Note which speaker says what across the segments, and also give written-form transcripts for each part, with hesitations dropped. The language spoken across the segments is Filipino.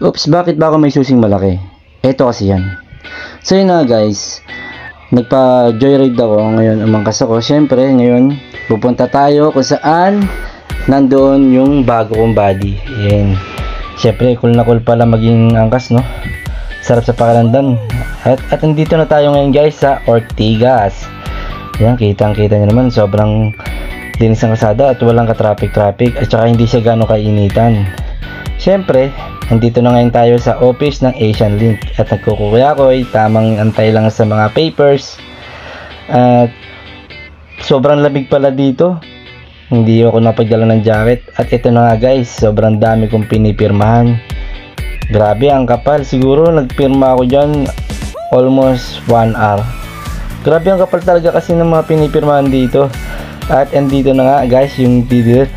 Speaker 1: Oops, bakit ba ako may susing malaki? Eto kasi yan. So yun na guys, nagpa-joyride ako ngayon, umangkas ako. Syempre ngayon pupunta tayo kung saan nandoon yung bago kong body. Yan. Syempre cool na cool pala maging angkas, no? Sarap sa pakiramdam. At nandito na tayo ngayon guys sa Ortigas. Yan, kitang-kita nyo naman, sobrang linis ng kalsada at walang ka-traffic at saka hindi siya gano'ng kainitan. Syempre, nandito na ngayon tayo sa office ng Asian Link at nagkukuya ko ay tamang antay lang sa mga papers. At sobrang lamig pala dito. Hindi ako napagdala ng jacket. At ito na nga guys, sobrang dami kong pinipirmahan. Grabe, ang kapal. Siguro nagpirma ako dyan almost 1 hour. Grabe ang kapal talaga kasi ng mga pinipirmahan dito. At andito na nga guys yung dealer.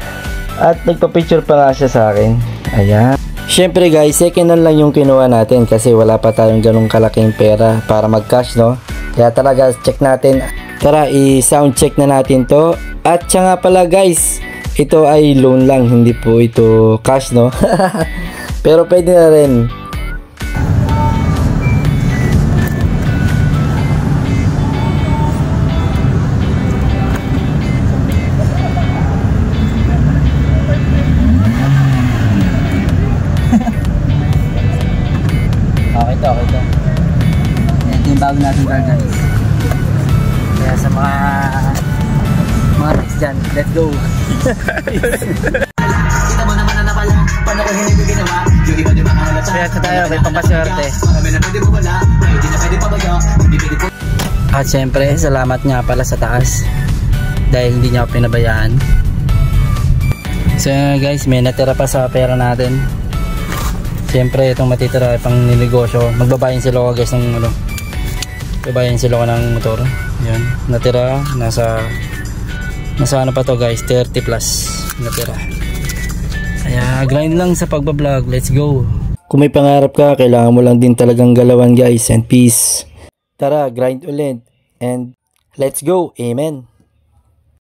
Speaker 1: At nagpa-picture pa nga siya sa akin. Ayan. Syempre guys, second hand lang yung kinuha natin kasi wala pa tayong ganong kalaking pera para mag-cash, no? Kaya talaga check natin. Tara, i-sound check na natin to. At siya nga pala guys, ito ay loan lang, hindi po ito cash, no? Pero pwede na rin. Okay to. Ito yung bago natin car guys. Kaya sa mga text dyan, let's go. Kaya sa tayo, may pampaswerte. At syempre, salamat nga pala sa taas dahil hindi niya ako pinabayaan. So guys, may natira pa sa pera natin. Siyempre itong matitira ay pang ninegosyo. Magbabayin sila ko guys ng ano. Babayin sila ko ng motor. Yan, natira nasa ano pa to guys, 30 plus natira. Kaya grind lang sa pagbablog. Let's go. Kung may pangarap ka, kailangan mo lang din talagang galawan guys, and peace. Tara, grind ulit and let's go. Amen.